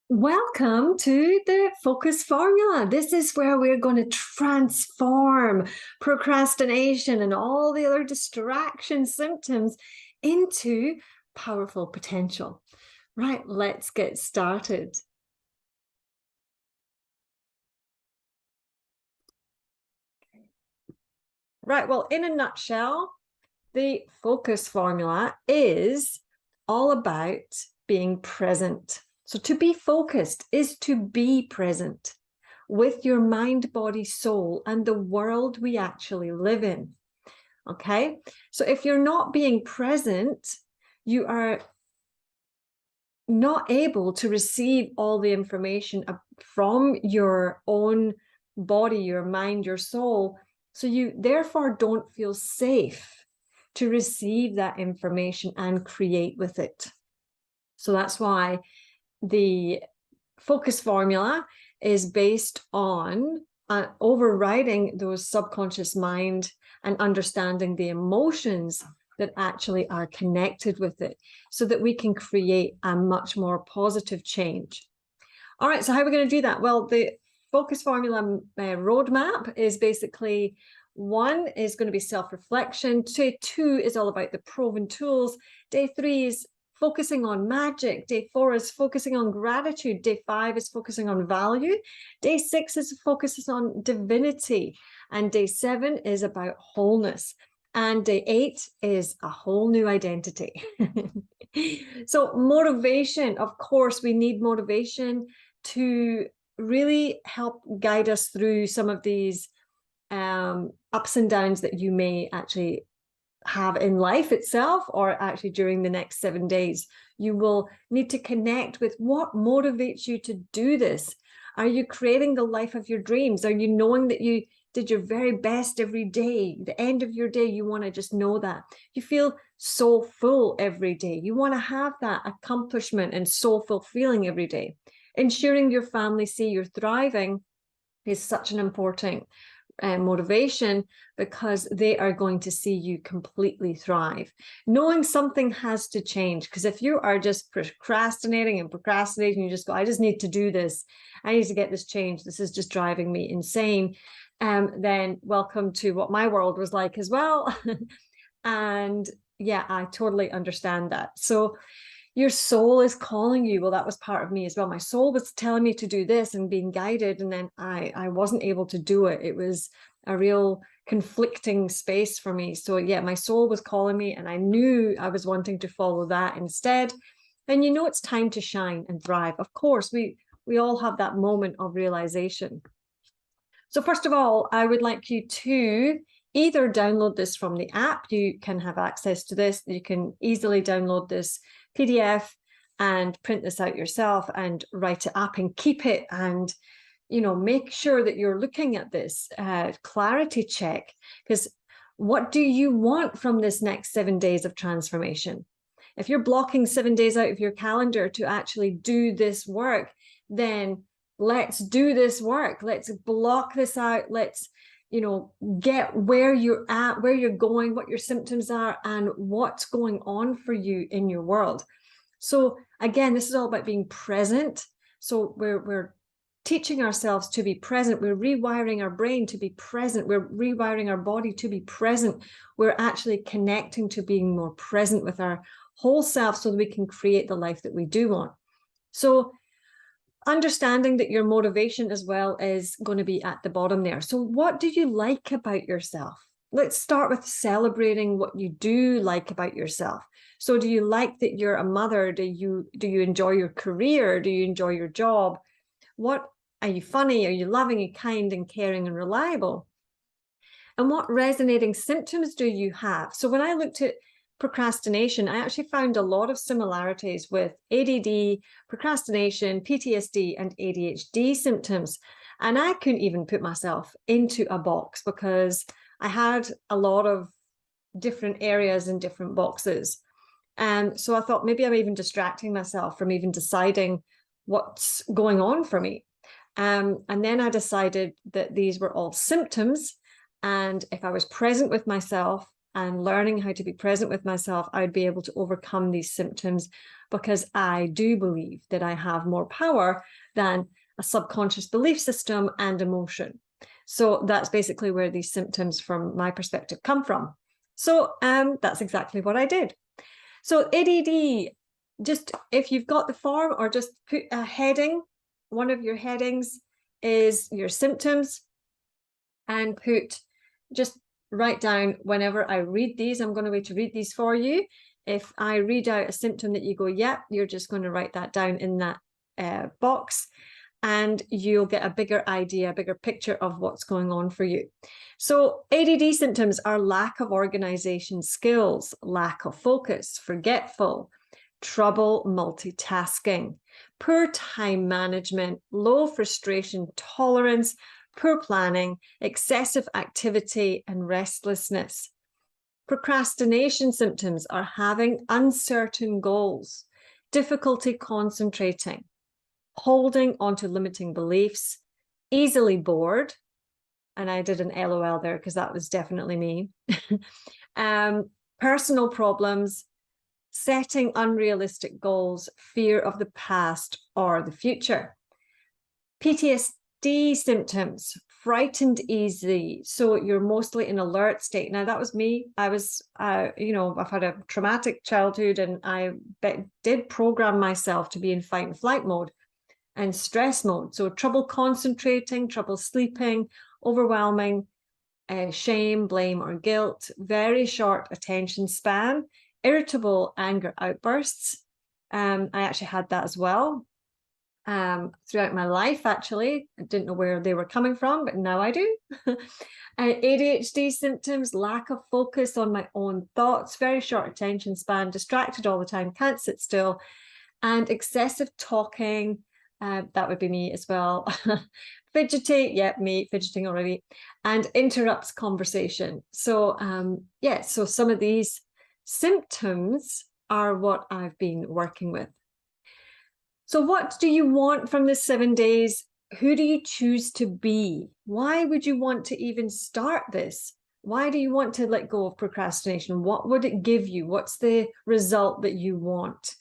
Welcome to the Focus Formula. This is where we're going to transform procrastination and all the other distraction symptoms into powerful potential. Right, let's get started. Right, well, in a nutshell, the Focus Formula is all about being present. So to be focused is to be present with your mind, body, soul, and the world we actually live in. Okay, so if you're not being present, you are not able to receive all the information from your own body, your mind, your soul. So you therefore don't feel safe to receive that information and create with it. So that's why the Focus Formula is based on overriding those subconscious mind and understanding the emotions that actually are connected with it so that we can create a much more positive change. All right, so how are we going to do that? Well, the Focus Formula roadmap is basically 1 is going to be self-reflection. Day 2 is all about the proven tools. Day 3 is focusing on magic. Day 4 is focusing on gratitude. Day 5 is focusing on value. Day 6 is focuses on divinity. And day 7 is about wholeness. And day 8 is a whole new identity. So motivation, of course, we need motivation to really help guide us through some of these ups and downs that you may actually have in life itself, or actually during the next 7 days. You will need to connect with what motivates you to do this. Are you creating the life of your dreams? Are you knowing that you did your very best every day? The end of your day, you want to just know that. You feel so full every day. You want to have that accomplishment and soulful feeling every day. Ensuring your family see you're thriving is such an important motivation, because they are going to see you completely thrive. Knowing something has to change, because if you are just procrastinating, you just go, I just need to do this, I need to get this change, this is just driving me insane, then welcome to what my world was like as well. And yeah, I totally understand that. So your soul is calling you. Well, that was part of me as well. My soul was telling me to do this and being guided, and then I wasn't able to do it. It was a real conflicting space for me. So yeah, my soul was calling me, and I knew I was wanting to follow that instead. And you know, it's time to shine and thrive. Of course, we all have that moment of realization. So first of all, I would like you to either download this from the app. You can have access to this. You can easily download this PDF and print this out yourself and write it up and keep it, and make sure that you're looking at this clarity check, because what do you want from this next 7 days of transformation? If you're blocking 7 days out of your calendar to actually do this work, then let's do this work. Let's block this out. Let's get where you're at, where you're going, what your symptoms are, and what's going on for you in your world. So again, this is all about being present. So we're teaching ourselves to be present. We're rewiring our brain to be present. We're rewiring our body to be present. We're actually connecting to being more present with our whole self so that we can create the life that we do want. So understanding that your motivation as well is going to be at the bottom there. So what do you like about yourself? Let's start with celebrating what you do like about yourself. So do you like that you're a mother? Do you enjoy your career? Do you enjoy your job? What are you funny? Are you loving and kind and caring and reliable? And what resonating symptoms do you have? So when I looked at procrastination, I actually found a lot of similarities with ADD, procrastination, PTSD, and ADHD symptoms. And I couldn't even put myself into a box because I had a lot of different areas in different boxes. And so I thought maybe I'm even distracting myself from even deciding what's going on for me. And then I decided that these were all symptoms. And if I was present with myself and learning how to be present with myself, I would be able to overcome these symptoms, because I do believe that I have more power than a subconscious belief system and emotion. So that's basically where these symptoms, from my perspective, come from. So that's exactly what I did. So ADD, just if you've got the form, or just put a heading, one of your headings is your symptoms, and just write down, whenever I read these, I'm going to wait to read these for you. If I read out a symptom that you go, yep, you're just going to write that down in that box, and you'll get a bigger idea, a bigger picture of what's going on for you. So ADD symptoms are lack of organization skills, lack of focus, forgetful, trouble multitasking, poor time management, low frustration tolerance, poor planning, excessive activity, and restlessness. Procrastination symptoms are having uncertain goals, difficulty concentrating, holding onto limiting beliefs, easily bored, and I did an LOL there because that was definitely me, personal problems, setting unrealistic goals, fear of the past or the future. PTSD symptoms, frightened easily, so you're mostly in alert state. Now that was me. I was, I've had a traumatic childhood, and I did program myself to be in fight and flight mode and stress mode. So trouble concentrating, trouble sleeping, overwhelming, shame, blame, or guilt, very short attention span, irritable anger outbursts. I actually had that as well. Throughout my life, actually. I didn't know where they were coming from, but now I do. ADHD symptoms, lack of focus on my own thoughts, very short attention span, distracted all the time, can't sit still, and excessive talking. That would be me as well. Fidgety, yep, me fidgeting already, and interrupts conversation. So so some of these symptoms are what I've been working with. So what do you want from the 7 days? Who do you choose to be? Why would you want to even start this? Why do you want to let go of procrastination? What would it give you? What's the result that you want?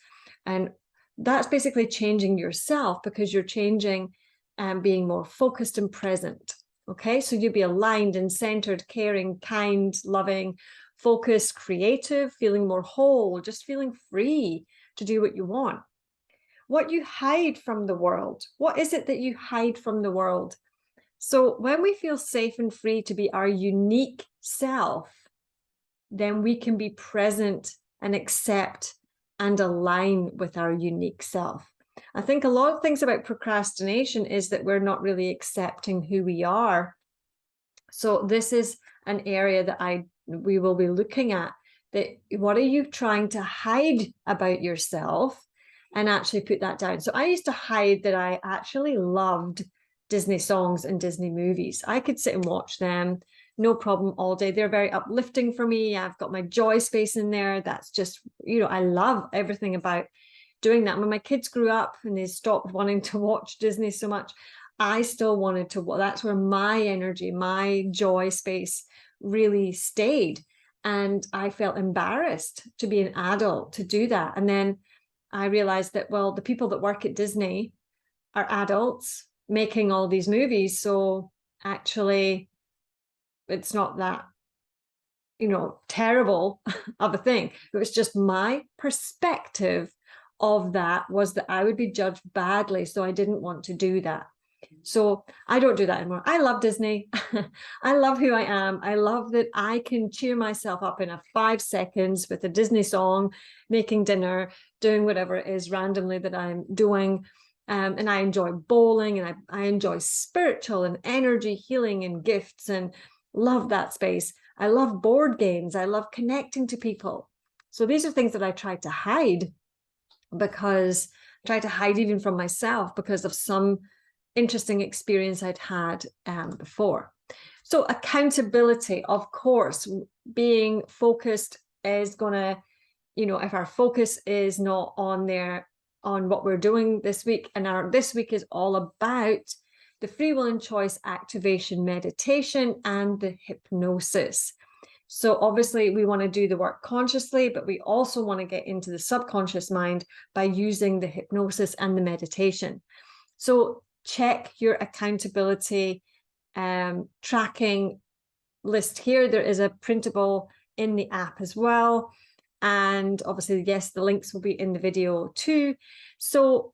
And that's basically changing yourself, because you're changing and being more focused and present. Okay, so you'll be aligned and centered, caring, kind, loving, focused, creative, feeling more whole, just feeling free to do what you want. What you hide from the world. What is it that you hide from the world? So when we feel safe and free to be our unique self, then we can be present and accept and align with our unique self. I think a lot of things about procrastination is that we're not really accepting who we are. So this is an area that we will be looking at. That what are you trying to hide about yourself? And actually put that down. So I used to hide that I actually loved Disney songs and Disney movies. I could sit and watch them, no problem, all day. They're very uplifting for me. I've got my joy space in there. That's just, I love everything about doing that. When my kids grew up and they stopped wanting to watch Disney so much, I still wanted to. That's where my energy, my joy space really stayed. And I felt embarrassed to be an adult to do that. And then I realized that, well, the people that work at Disney are adults making all these movies. So actually, it's not that, terrible of a thing. It was just my perspective of that was that I would be judged badly. So I didn't want to do that. So I don't do that anymore. I love Disney. I love who I am. I love that I can cheer myself up in 5 seconds with a Disney song, making dinner, doing whatever it is randomly that I'm doing. And I enjoy bowling, and I enjoy spiritual and energy healing and gifts, and love that space. I love board games. I love connecting to people. So these are things that I try to hide, because I try to hide even from myself because of some interesting experience I'd had before. So accountability, of course, being focused is gonna, if our focus is not on what we're doing this week, and this week is all about the free will and choice activation meditation and the hypnosis. So obviously we want to do the work consciously, but we also want to get into the subconscious mind by using the hypnosis and the meditation. So check your accountability tracking list here. There is a printable in the app as well. And obviously, yes, the links will be in the video too. So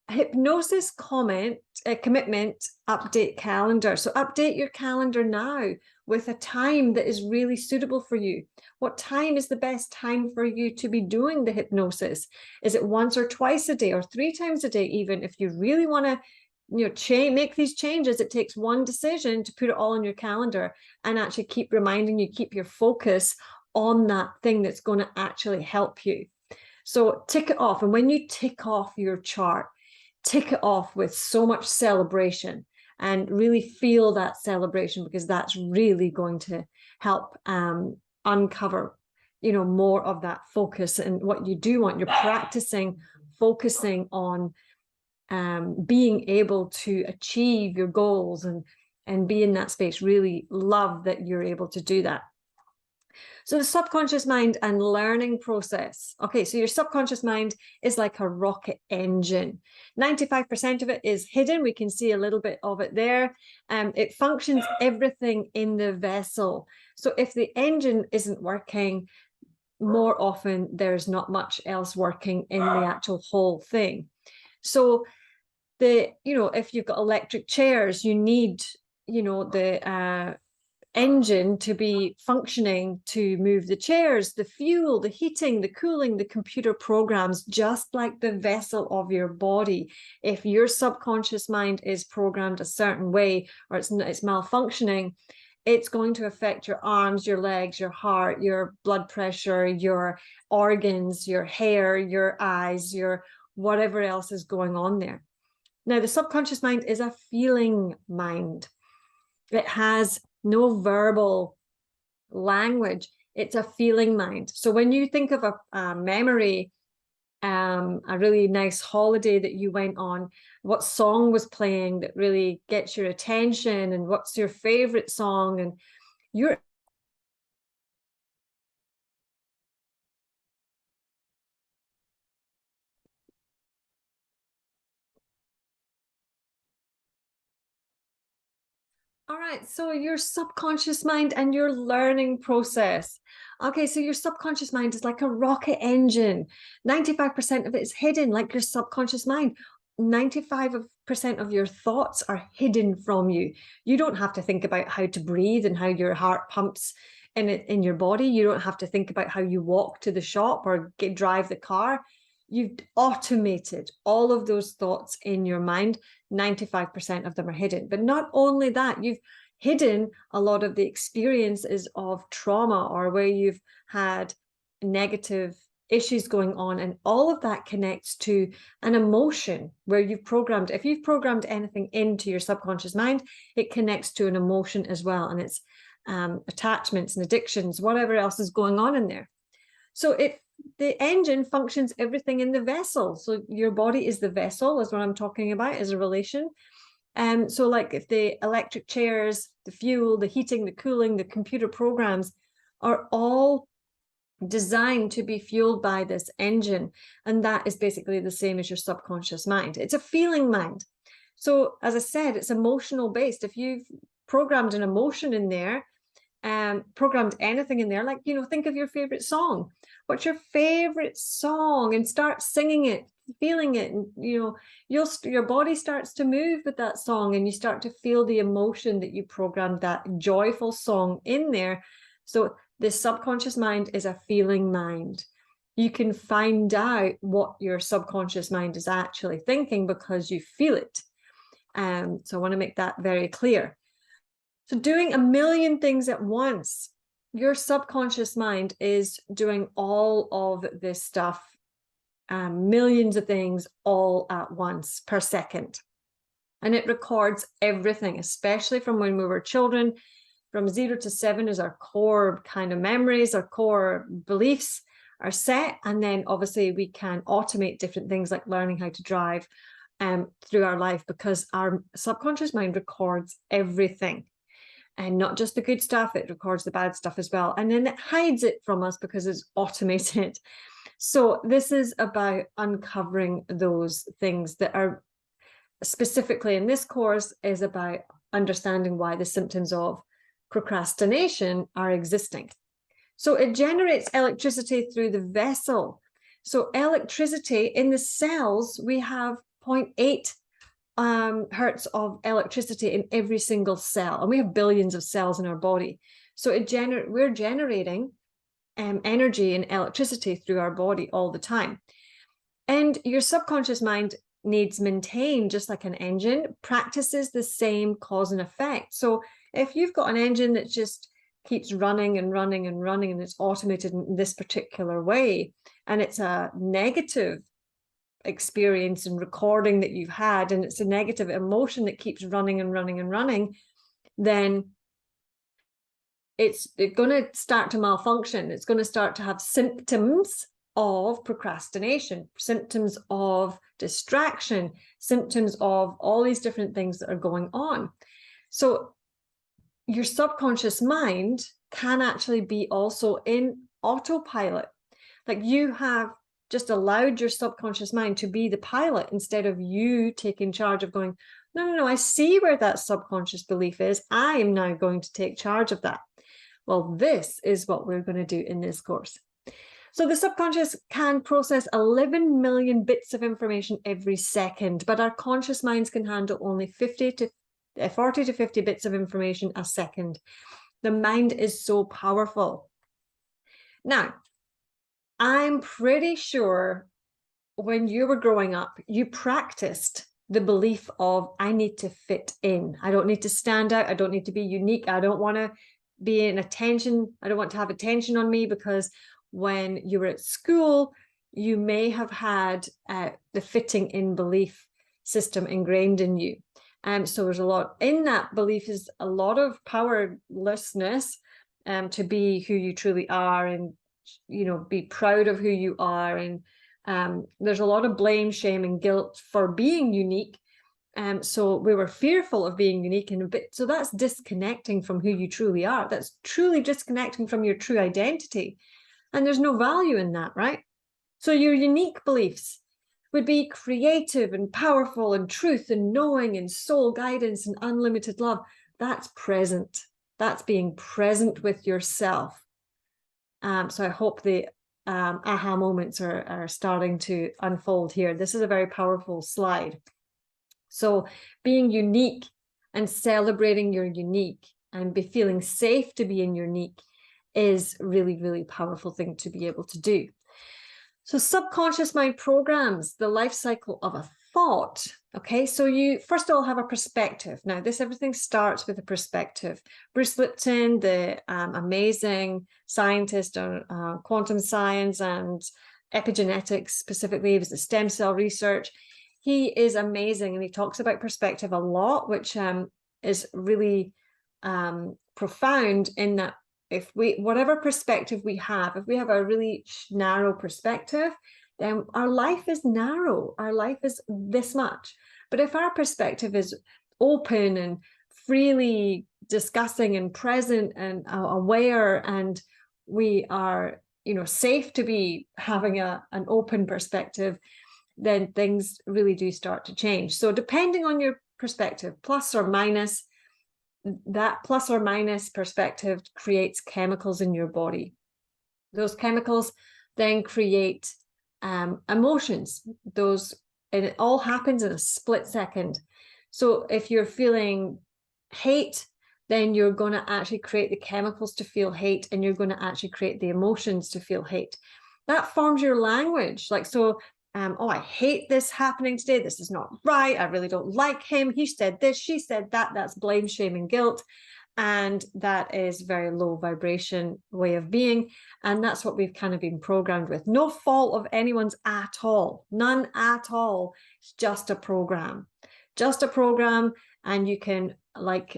hypnosis commitment, update calendar. So update your calendar now with a time that is really suitable for you. What time is the best time for you to be doing the hypnosis? Is it once or twice a day or 3 times a day? Even if you really want to make these changes, it takes one decision to put it all on your calendar and actually keep reminding you, keep your focus on that thing that's going to actually help you. So tick it off. And when you tick off your chart, tick it off with so much celebration and really feel that celebration, because that's really going to help uncover, more of that focus. And what you do want, you're practicing focusing on being able to achieve your goals and be in that space. Really love that you're able to do that. So the subconscious mind and learning process. Okay, so your subconscious mind is like a rocket engine. 95% of it is hidden. We can see a little bit of it there. It functions everything in the vessel. So if the engine isn't working, more often there's not much else working in the actual whole thing. So if you've got electric chairs, you need, the engine to be functioning to move the chairs, the fuel, the heating, the cooling, the computer programs, just like the vessel of your body. If your subconscious mind is programmed a certain way, or it's malfunctioning, it's going to affect your arms, your legs, your heart, your blood pressure, your organs, your hair, your eyes, your whatever else is going on there. Now, the subconscious mind is a feeling mind. It has no verbal language. It's a feeling mind. So when you think of a memory, a really nice holiday that you went on, what song was playing that really gets your attention, and what's your favorite song, and you're all right, so your subconscious mind and your learning process. Okay, so your subconscious mind is like a rocket engine. 95% of it is hidden, like your subconscious mind. 95% of your thoughts are hidden from you. You don't have to think about how to breathe and how your heart pumps in your body. You don't have to think about how you walk to the shop or drive the car. You've automated all of those thoughts in your mind. 95% of them are hidden. But not only that, you've hidden a lot of the experiences of trauma, or where you've had negative issues going on, and all of that connects to an emotion where if you've programmed anything into your subconscious mind, it connects to an emotion as well, and it's attachments and addictions, whatever else is going on in there. So the engine functions everything in the vessel. So your body is the vessel, is what I'm talking about, as a relation. So like if the electric chairs, the fuel, the heating, the cooling, the computer programs are all designed to be fueled by this engine. And that is basically the same as your subconscious mind. It's a feeling mind. So as I said, it's emotional based. If you've programmed an emotion in there, programmed anything in there, like, think of your favorite song. What's your favorite song? And start singing it, feeling it, and your body starts to move with that song, and you start to feel the emotion that you programmed that joyful song in there. So the subconscious mind is a feeling mind. You can find out what your subconscious mind is actually thinking because you feel it. So I want to make that very clear. So doing a million things at once, your subconscious mind is doing all of this stuff, millions of things all at once per second. And it records everything, especially from when we were children. From 0 to 7 is our core kind of memories, our core beliefs are set. And then obviously we can automate different things like learning how to drive through our life, because our subconscious mind records everything. and not just the good stuff, it records the bad stuff as well. And then it hides it from us because it's automated. So this is about uncovering those things that are specifically in this course is about understanding why the symptoms of procrastination are existing. So it generates electricity through the vessel. So electricity in the cells, we have 0.8 hertz of electricity in every single cell, and we have billions of cells in our body. So we're generating energy and electricity through our body all the time. And your subconscious mind needs maintained, just like an engine, practices the same cause and effect. So if you've got an engine that just keeps running and running and running, and it's automated in this particular way, and it's a negative experience and recording that you've had, and it's a negative emotion that keeps running and running and running, then it's going to start to malfunction. It's going to start to have symptoms of procrastination, symptoms of distraction, symptoms of all these different things that are going on. So your subconscious mind can actually be also in autopilot. Like you have just allowed your subconscious mind to be the pilot instead of you taking charge of going, no, I see where that subconscious belief is. I am now going to take charge of that. Well, this is what we're going to do in this course. So the subconscious can process 11 million bits of information every second, but our conscious minds can handle only 40 to 50 bits of information a second. The mind is so powerful. Now, I'm pretty sure when you were growing up, you practiced the belief of, I need to fit in. I don't need to stand out. I don't need to be unique. I don't want to be in attention. I don't want to have attention on me, because when you were at school, you may have had the fitting in belief system ingrained in you. So there's a lot in that belief, is a lot of powerlessness to be who you truly are, and be proud of who you are. And there's a lot of blame, shame, and guilt for being unique. So we were fearful of being unique, so that's disconnecting from who you truly are. That's truly disconnecting from your true identity. And there's no value in that, right? So your unique beliefs would be creative and powerful and truth and knowing and soul guidance and unlimited love. That's present. That's being present with yourself. So I hope the aha moments are starting to unfold here. This is a very powerful slide. So being unique and celebrating your unique and be feeling safe to be in your unique is really, really powerful thing to be able to do. So subconscious mind programs the life cycle of a thought. Okay, so you first of all have a perspective. Now everything starts with a perspective. Bruce Lipton, the amazing scientist on quantum science and epigenetics specifically, he was the stem cell research. He is amazing, and he talks about perspective a lot, which is really profound, in that whatever perspective we have, if we have a really narrow perspective, then our life is narrow. Our life is this much. But if our perspective is open and freely discussing and present and aware, and we are, safe to be having an open perspective, then things really do start to change. So depending on your perspective, plus or minus, that plus or minus perspective creates chemicals in your body. Those chemicals then create emotions. And it all happens in a split second. So if you're feeling hate, then you're going to actually create the chemicals to feel hate, and you're going to actually create the emotions to feel hate. That forms your language. Oh, I hate this happening today. This is not right. I really don't like him. He said this, she said that. That's blame, shame, and guilt. And that is very low vibration way of being. And that's what we've kind of been programmed with. No fault of anyone's at all. None at all. It's just a program. Just a program. And you can, like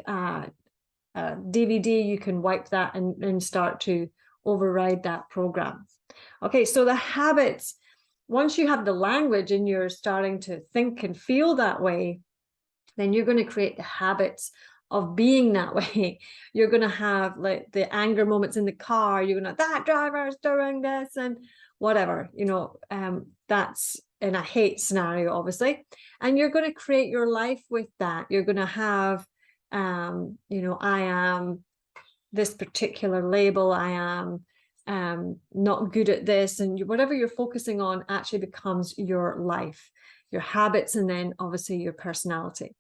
DVD, you can wipe that and start to override that program. Okay, so the habits. Once you have the language and you're starting to think and feel that way, then you're going to create the habits of being that way. You're going to have like the anger moments in the car. You're going to, that driver is doing this and whatever, that's in a hate scenario, obviously. And you're going to create your life with that. You're going to have, I am this particular label. I am not good at this. And whatever you're focusing on actually becomes your life, your habits, and then obviously your personality.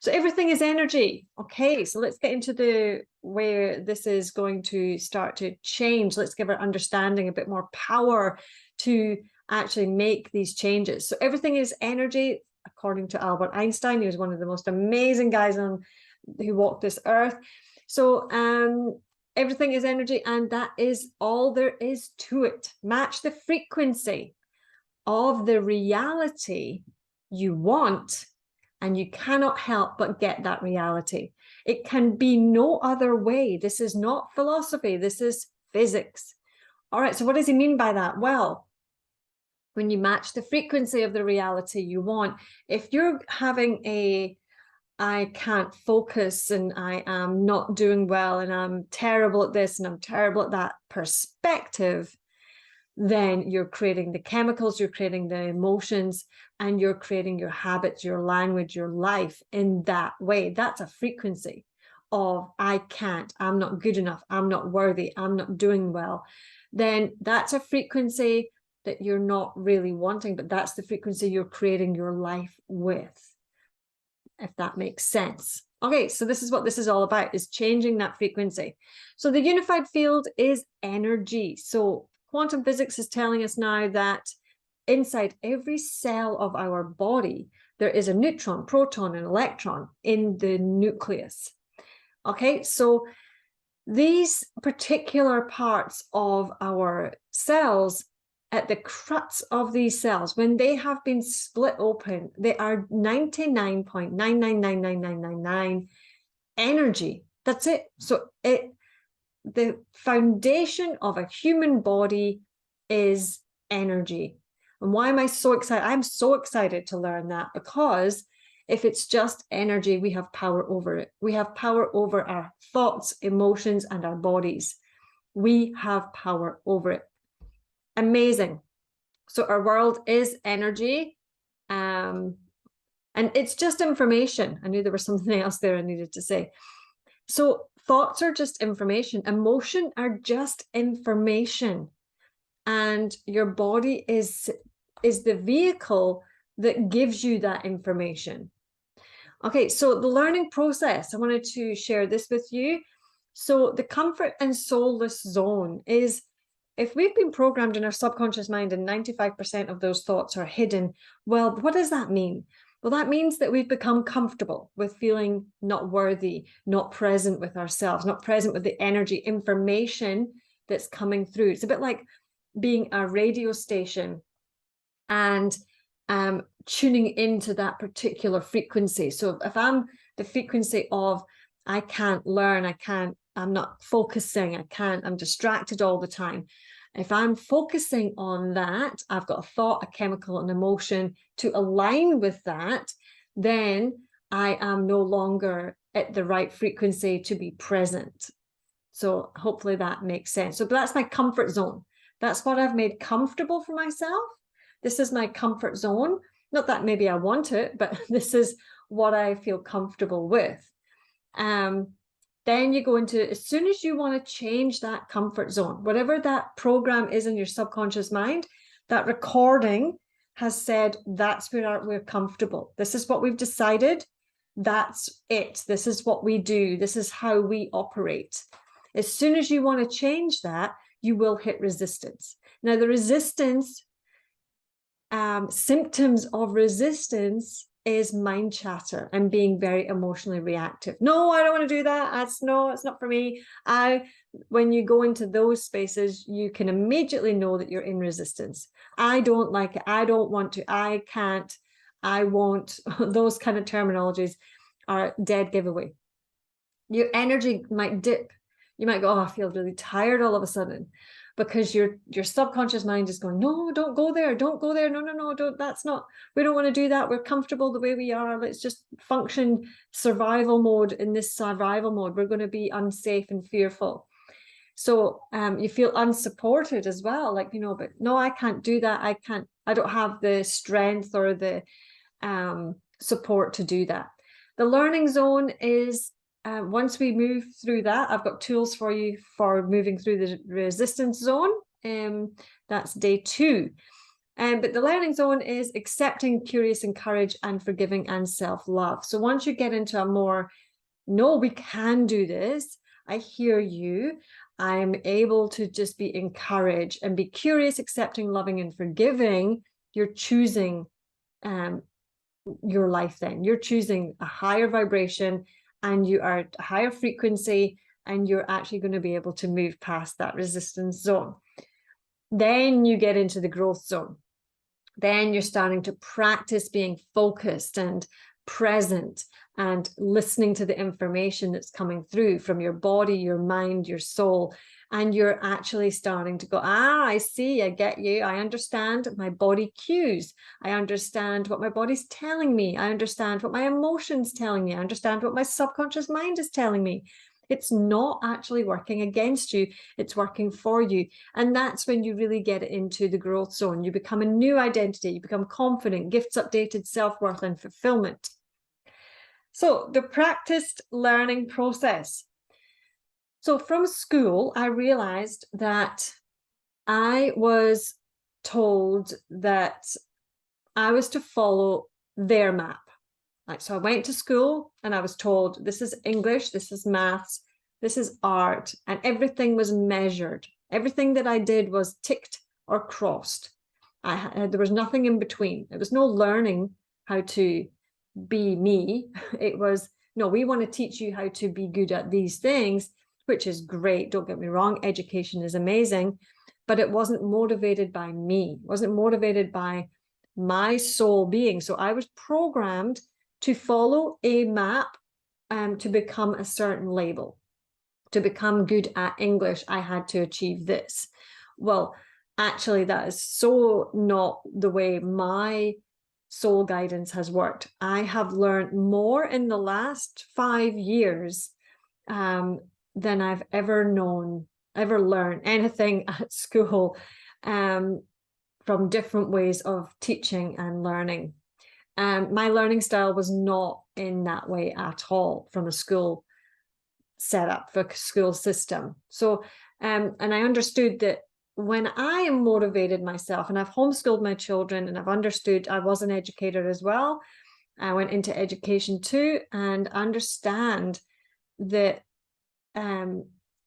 So everything is energy. Okay, so let's get into where this is going to start to change. Let's give our understanding a bit more power to actually make these changes. So everything is energy, according to Albert Einstein. He was one of the most amazing guys who walked this earth. So everything is energy, and that is all there is to it. Match the frequency of the reality you want, and you cannot help but get that reality. It can be no other way. This is not philosophy. This is physics. All right, so what does he mean by that? Well, when you match the frequency of the reality you want, if you're having I can't focus and I am not doing well and I'm terrible at this and I'm terrible at that perspective, then you're creating the chemicals, you're creating the emotions, and you're creating your habits, your language, your life in that way. That's a frequency of I can't, I'm not good enough, I'm not worthy, I'm not doing well. Then that's a frequency that you're not really wanting, but that's the frequency you're creating your life with, if that makes sense. Okay, so this is what this is all about, is changing that frequency. So the unified field is energy. So quantum physics is telling us now that inside every cell of our body, there is a neutron, proton, and electron in the nucleus. Okay, so these particular parts of our cells, at the crux of these cells, when they have been split open, they are 99.999999 energy. That's it. So the foundation of a human body is energy. And why am I so excited? I'm so excited to learn that, because if it's just energy, we have power over it. We have power over our thoughts, emotions, and our bodies. We have power over it. Amazing. So our world is energy, and it's just information. I knew there was something else there I needed to say. So thoughts are just information. Emotion are just information. And your body is the vehicle that gives you that information. Okay, so the learning process, I wanted to share this with you. So the comfort and soulless zone is, if we've been programmed in our subconscious mind and 95% of those thoughts are hidden, well, what does that mean? Well, that means that we've become comfortable with feeling not worthy, not present with ourselves, not present with the energy, information that's coming through. It's a bit like being a radio station and tuning into that particular frequency. So if I'm the frequency of I can't learn, I'm not focusing, I'm distracted all the time. If I'm focusing on that, I've got a thought, a chemical, an emotion to align with that, then I am no longer at the right frequency to be present. So hopefully that makes sense. So that's my comfort zone. That's what I've made comfortable for myself. This is my comfort zone. Not that maybe I want it, but this is what I feel comfortable with. Then you go into, as soon as you want to change that comfort zone, whatever that program is in your subconscious mind, that recording has said, that's where we're comfortable. This is what we've decided. That's it. This is what we do. This is how we operate. As soon as you want to change that, you will hit resistance. Now, the resistance, symptoms of resistance is mind chatter and being very emotionally reactive. No, I don't want to do that. It's not for me. When you go into those spaces, you can immediately know that you're in resistance. I don't like it. I don't want to. I can't. I won't. Those kind of terminologies are dead giveaway. Your energy might dip. You might go, oh, I feel really tired all of a sudden. because your subconscious mind is going, no, don't go there, don't go there, no, no, no, don't, that's not, we don't want to do that, we're comfortable the way we are, let's just function survival mode. In this survival mode, we're going to be unsafe and fearful. So you feel unsupported as well, like, you know, but no, I can't do that, I don't have the strength or the support to do that. The learning zone is, once we move through that, I've got tools for you for moving through the resistance zone. That's day 2. But the learning zone is accepting, curious, encourage, and forgiving, and self-love. So once you get into a more, no, we can do this, I hear you, I'm able to just be encouraged and be curious, accepting, loving, and forgiving, you're choosing your life then. You're choosing a higher vibration, and you are at a higher frequency, and you're actually going to be able to move past that resistance zone. Then you get into the growth zone. Then you're starting to practice being focused and present and listening to the information that's coming through from your body, your mind, your soul. And you're actually starting to go, I see, I get you, I understand my body cues, I understand what my body's telling me, I understand what my emotions telling me, I understand what my subconscious mind is telling me. It's not actually working against you, it's working for you. And that's when you really get into the growth zone. You become a new identity, you become confident, gifts updated, self-worth, and fulfillment. So the practiced learning process. So from school, I realized that I was told that I was to follow their map. Right, so I went to school and I was told, this is English, this is maths, this is art, and everything was measured. Everything that I did was ticked or crossed. There was nothing in between. There was no learning how to be me. It was, no, we want to teach you how to be good at these things, which is great. Don't get me wrong. Education is amazing, but it wasn't motivated by me. It wasn't motivated by my soul being. So I was programmed to follow a map, to become a certain label. To become good at English, I had to achieve this. Well, actually, that is so not the way my soul guidance has worked. I have learned more in the last 5 years than I've ever learned anything at school, from different ways of teaching and learning. My learning style was not in that way at all from a school setup, for a school system. So, and I understood that when I am motivated myself, and I've homeschooled my children, and I've understood, I was an educator as well. I went into education too, and understand that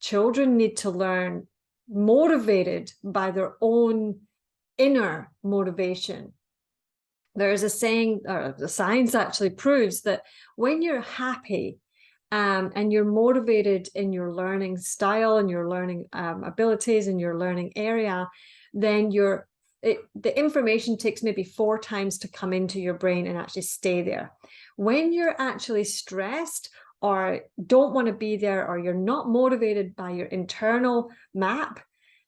children need to learn motivated by their own inner motivation. There is a saying, or the science actually proves that when you're happy and you're motivated in your learning style and your learning abilities and your learning area, then the information takes maybe 4 times to come into your brain and actually stay there. When you're actually stressed or don't want to be there, or you're not motivated by your internal map,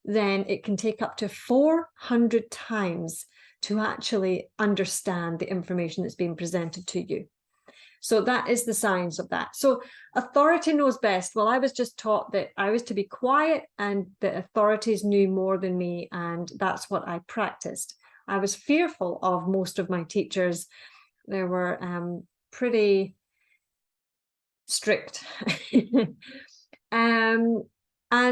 then it can take up to 400 times to actually understand the information that's being presented to you. So that is the science of that. So authority knows best. Well, I was just taught that I was to be quiet, and the authorities knew more than me, and that's what I practiced. I was fearful of most of my teachers. They were pretty strict. And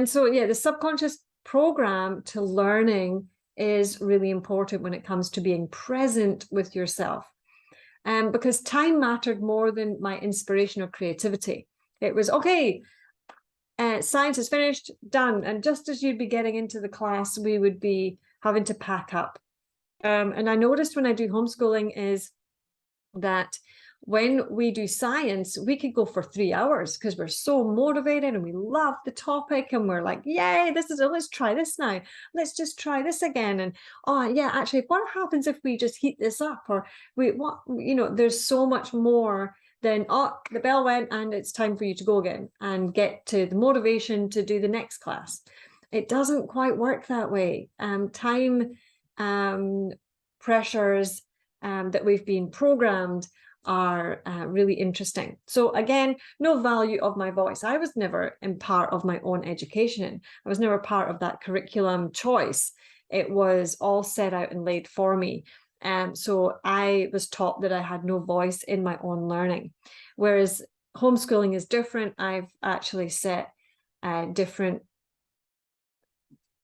so, yeah, the subconscious program to learning is really important when it comes to being present with yourself. Because time mattered more than my inspiration or creativity. It was, okay, science is finished, done. And just as you'd be getting into the class, we would be having to pack up. And I noticed when I do homeschooling is that when we do science, we could go for 3 hours because we're so motivated and we love the topic, and we're like, yay, let's try this now. Let's just try this again. And oh yeah, actually, what happens if we just heat this up? Or there's so much more than, oh, the bell went and it's time for you to go again and get to the motivation to do the next class. It doesn't quite work that way. Time pressures that we've been programmed are really interesting. So again, no value of my voice. I was never in part of my own education. I was never part of that curriculum choice. It was all set out and laid for me. So I was taught that I had no voice in my own learning. Whereas homeschooling is different. I've actually set different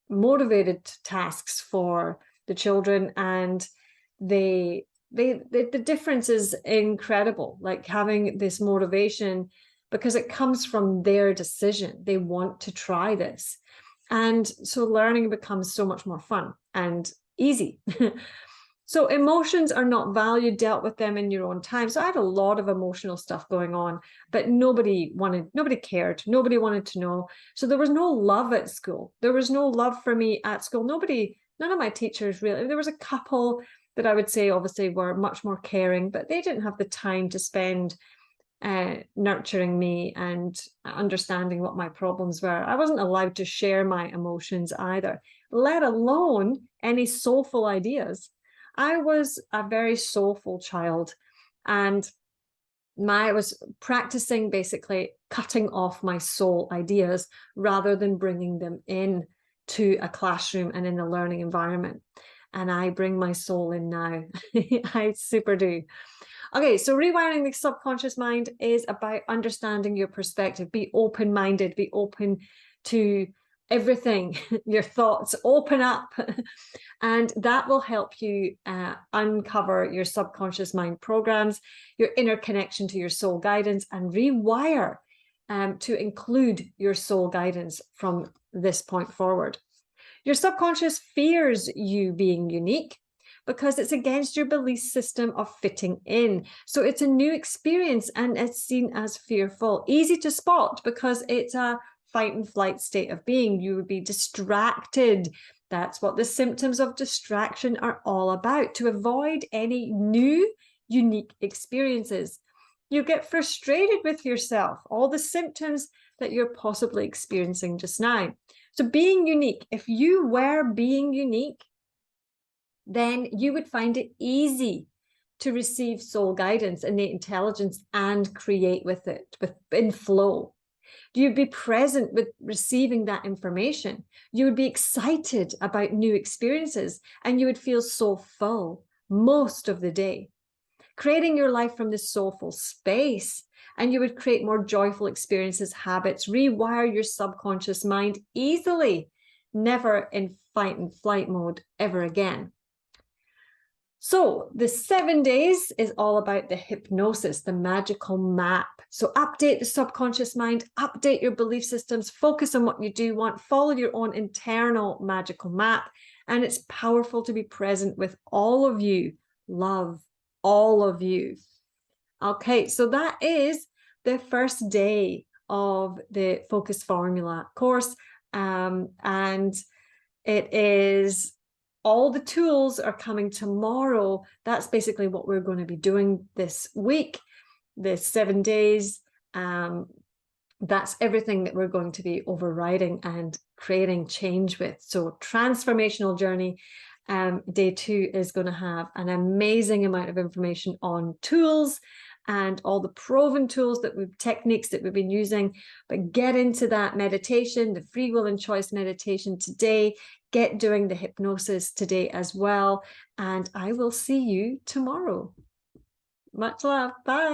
motivated tasks for the children, and the difference is incredible. Like having this motivation because it comes from their decision. They want to try this, and so learning becomes so much more fun and easy. So emotions are not valued, dealt with them in your own time. So I had a lot of emotional stuff going on, but nobody cared. Nobody wanted to know. So there was no love at school. There was no love for me at school. None of my teachers really, there was a couple that I would say obviously were much more caring, but they didn't have the time to spend nurturing me and understanding what my problems were. I wasn't allowed to share my emotions either, let alone any soulful ideas. I was a very soulful child, and I was practicing basically cutting off my soul ideas rather than bringing them in to a classroom and in a learning environment. And I bring my soul in now. I super do. Okay, so rewiring the subconscious mind is about understanding your perspective. Be open-minded, be open to everything, your thoughts, open up. And that will help you uncover your subconscious mind programs, your inner connection to your soul guidance, and rewire to include your soul guidance from this point forward. Your subconscious fears you being unique because it's against your belief system of fitting in. So it's a new experience and it's seen as fearful. Easy to spot because it's a fight and flight state of being. You would be distracted. That's what the symptoms of distraction are all about, to avoid any new, unique experiences. You get frustrated with yourself, all the symptoms that you're possibly experiencing just now. So being unique, if you were being unique, then you would find it easy to receive soul guidance, innate intelligence, and create with it, in flow. You'd be present with receiving that information. You would be excited about new experiences, and you would feel so full most of the day. Creating your life from this soulful space, and you would create more joyful experiences, habits, rewire your subconscious mind easily, never in fight and flight mode ever again. So the 7 days is all about the hypnosis, the magical map. So update the subconscious mind, update your belief systems, focus on what you do want, follow your own internal magical map. And it's powerful to be present with all of you. Love all of you. Okay, so that is the first day of the Focus Formula course. And it is... all the tools are coming tomorrow. That's basically what we're going to be doing this week, the 7 days. That's everything that we're going to be overriding and creating change with. So transformational journey. Day 2 is going to have an amazing amount of information on tools and all the proven tools techniques that we've been using. But get into that meditation, the free will and choice meditation today. Get doing the hypnosis today as well. And I will see you tomorrow. Much love. Bye.